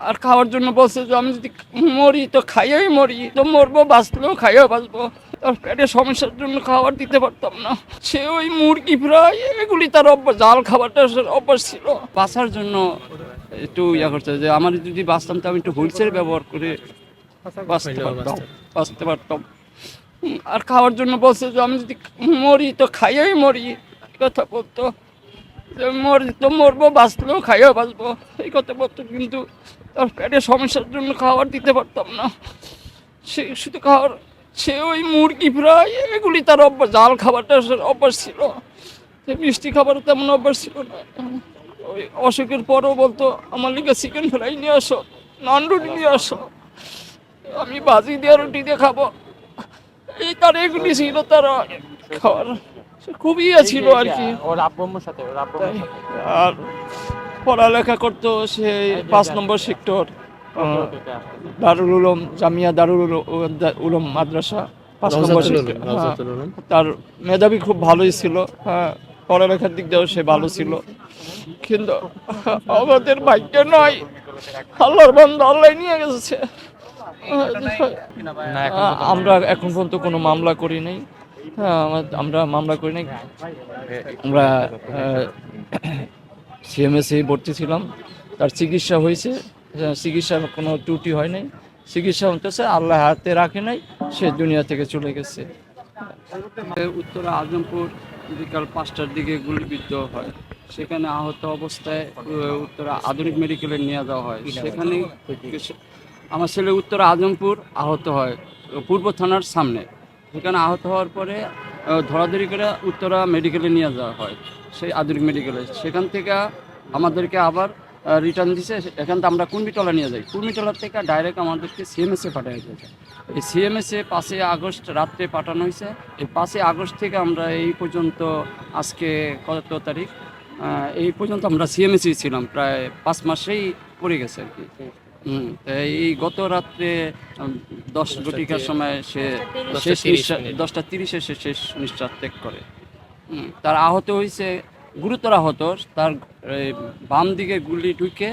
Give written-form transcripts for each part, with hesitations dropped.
আর খাওয়ার জন্য বলছে যে আমি যদি মরি তো খাইয়াই মরি, তো মরবো, বাঁচলেও খাইয়া বাঁচবো। তার পেটের সমস্যার জন্য খাবার দিতে পারতাম না। সে ওই মুরগি ফ্রাই এগুলি তার অভ্যাস, জাল খাবারটা অভ্যাস ছিল। বাঁচার জন্য একটু করছে যে আমার যদি বাঁচতাম তো আমি একটু হুইলচেয়ার ব্যবহার করে বাঁচতে পারতাম। আর খাওয়ার জন্য বলছে যে আমি যদি মরি তো খাইয়াই মরি, কথা বলতো যে মরি তো মরবো, বাঁচলেও খাইয়া বাঁচবো, এই কথা বলতো। কিন্তু তার পেটের সমস্যার জন্য খাবার দিতে পারতাম না। সে শুধু খাওয়ার, সে ওই মুরগি ফ্রাই এগুলি তার অভ্যাস, জাল খাবারটা অভ্যাস ছিল। সে মিষ্টি খাবার তেমন অভ্যাস ছিল না। ওই অসুখের পরও বলতো আমার লিগে চিকেন ফ্রাই নিয়ে আসো, নান রুটি নিয়ে আসো, আমি ভাজি দিয়ে রুটি দিয়ে খাবো। এই তার এগুলি ছিল তার খাওয়ার, খুবই ছিল আর কি। আর পড়ালেখা করতো সেই 5 নম্বর সেক্টর, দারুল উলুম, জামিয়া দারুল উলুম মাদ্রাসা, 5 নম্বর সেক্টর। তার মেধাবী খুব ভালোই ছিল, হ্যাঁ, পড়ালেখার দিক দিয়েও সে ভালো ছিল। কিন্তু আমাদের ভাগ্য নয়, আল্লাহর বান্দা আল্লাহ নিয়ে গেছে। আমরা এখন পর্যন্ত কোনো মামলা করি নাই। হ্যাঁ, আমরা মামলা করি নাই। আমরা সিএমএসে ভর্তি ছিলাম, তার চিকিৎসা হয়েছে, চিকিৎসার কোনো ত্রুটি হয় নাই, চিকিৎসা হতেছে, আল্লাহ হাতে রাখে নাই, সে দুনিয়া থেকে চলে গেছে। উত্তরা আজমপুর বিকাল 5টার দিকে গুলিবিদ্ধ হয়, সেখানে আহত অবস্থায় উত্তরা আধুনিক মেডিকেলে নিয়ে যাওয়া হয়। সেখানে আমার ছেলে উত্তরা আজমপুর আহত হয় পূর্ব থানার সামনে। সেখানে আহত হওয়ার পরে ধরাধরি করে উত্তরা মেডিকেলে নিয়ে যাওয়া হয়, সেই আধুনিক মেডিকেলে। সেখান থেকে আমাদেরকে আবার রিটার্ন দিছে, এখান থেকে আমরা কুর্মিটলা নিয়ে যাই, কুর্মিটলার থেকে ডাইরেক্ট আমাদেরকে সিএমএসে পাঠানো হয়েছে। এই সিএমএসে 5 আগস্ট রাত্রে পাঠানো হয়েছে। এই 5 আগস্ট থেকে আমরা এই পর্যন্ত, আজকে কত তারিখ, এই পর্যন্ত আমরা সিএমএসে ছিলাম, প্রায় 5 মাসেই পড়ে গেছে আর কি। এই গত রাত্রে 10 ঘটিকার সময় সে শেষ নিঃশ্বাস, 10:30-এ সে শেষ নিঃশ্বাস ত্যাগ করে। তার আহত হয়েছে, গুরুতর আহত। তার বাম দিকে গুলি ঢুকে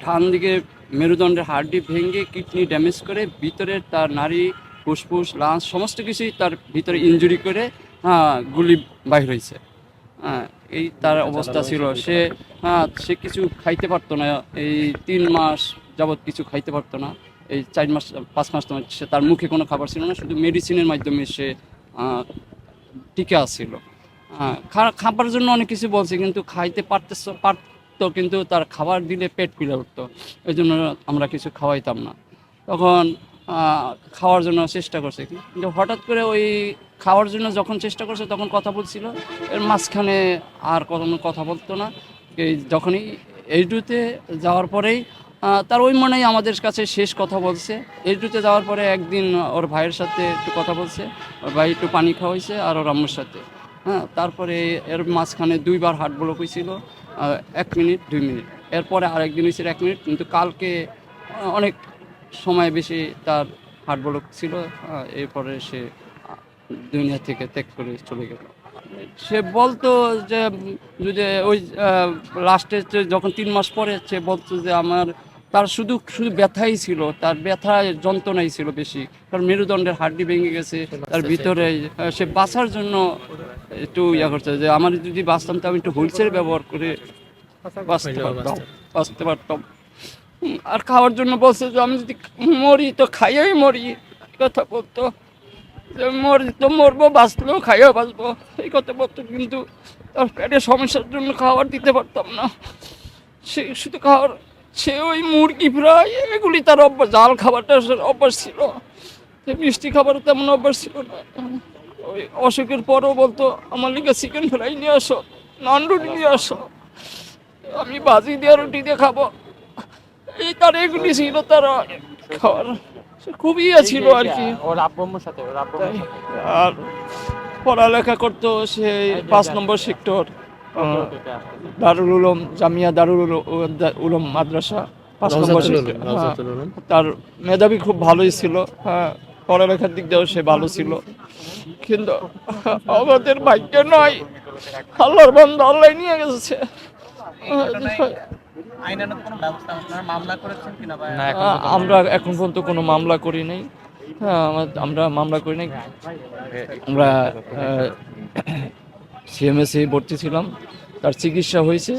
ডান দিকে মেরুদণ্ডের হাড়টি ভেঙে কিডনি ড্যামেজ করে ভিতরে তার নাড়ি, ফুসফুস, লাংস সমস্ত কিছুই তার ভিতরে ইনজুরি করে গুলি বাইর হয়েছে। এই তার অবস্থা ছিল। সে কিছু খাইতে পারতো না, এই 3 মাস যাবৎ কিছু খাইতে পারতো না। এই 4 মাস 5 মাস তোমার সে, তার মুখে কোনো খাবার ছিল না, শুধু মেডিসিনের মাধ্যমে সে টিকে আসছিল। খাবার জন্য অনেক কিছু বলছে, কিন্তু খাইতে পারতো, কিন্তু তার খাবার দিলে পেট পিলে উঠতো, ওই জন্য আমরা কিছু খাওয়াইতাম না। তখন খাওয়ার জন্য চেষ্টা করছে, কিন্তু হঠাৎ করে ওই খাওয়ার জন্য যখন চেষ্টা করছে তখন কথা বলছিল, এর মাঝখানে আর কোনো কথা বলতো না। যখনই এইটুতে যাওয়ার পরেই তার ওই মনেই আমাদের কাছে শেষ কথা বলছে। এইটুতে যাওয়ার পরে একদিন ওর ভাইয়ের সাথে একটু কথা বলছে, ওর ভাই একটু পানি খাওয়াইছে আর ওর আম্মুর সাথে। তারপরে এর মাঝখানে 2বার হার্ট ব্লক হয়েছিল, 1 মিনিট 2 মিনিট, এরপরে আরেকদিন হয়েছিল 1 মিনিট, কিন্তু কালকে অনেক সময় বেশি তার হার্ট ব্লক ছিল। এরপরে সে দুনিয়া থেকে ত্যাগ করে চলে গেল। সে বলতো যে যদি ওই লাস্টে যখন 3 মাস পরে সে বলতো যে তার শুধু ব্যথাই ছিল, তার ব্যথা যন্ত্রণাই ছিল বেশি, কারণ মেরুদণ্ডের হাড়টি ভেঙে গেছে তার ভিতরে। সে বাঁচার জন্য একটু করছে যে আমার যদি বাঁচতাম তো আমি একটু হুইলচেয়ার ব্যবহার করে বাঁচতে পারতাম। আর খাওয়ার জন্য বলছে যে আমি যদি মরি তো খাইয়াই মরি, কথা বলতো যে মরি তো মরবো, বাঁচলেও খাইয়া বাঁচবো, এই কথা বলতো। কিন্তু তার পেটের সমস্যার জন্য খাবার দিতে পারতাম না। সে শুধু খাওয়ার, সে ওই মুরগি ফ্রাই এগুলি তার অভ্যাস, জাল খাবারটা অভ্যাস ছিল। সে মিষ্টি খাবার তেমন অভ্যাস ছিল না। ওই অসুখের পরও বলতো আমার লিগে চিকেন ফ্রাই নিয়ে আসো, নান রুটি নিয়ে আসো, আমি ভাজি দিয়ে রুটি দিয়ে খাবো। এই তার এগুলি ছিল তার খাওয়ার, খুবই ছিল আর কি। আর পড়ালেখা করতো সেই 5 নম্বর সেক্টর, দারুল উলুম, জামিয়া দারুল উলুম মাদ্রাসা, 5 নম্বর সেক্টর। তার মেধাবী খুব ভালোই ছিল, হ্যাঁ, পড়ালেখার দিক দিয়েও সে ভালো ছিল। কিন্তু আমাদের ভাগ্য নয়, আল্লাহর বান্দা আল্লাহ নিয়ে গেছে। আইনানুগ কোনো ব্যবস্থা আপনারা মামলা করেছেন কিনা বা না, আমরা এখন পর্যন্ত কোনো মামলা করি নাই। হ্যাঁ, আমরা মামলা করি নাই। আমরা সিএমএসে ভর্তি ছিলাম, তার চিকিৎসা হয়েছে,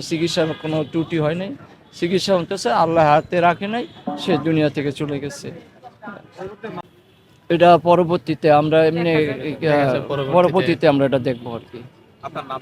চিকিৎসার কোনো ত্রুটি হয় নাই, চিকিৎসা হতেছে, আল্লাহ হাতে রাখে নাই, সে দুনিয়া থেকে চলে গেছে। এটা পরবর্তীতে আমরা এমনি পরবর্তীতে আমরা এটা দেখবো আর কি। আপনার নাম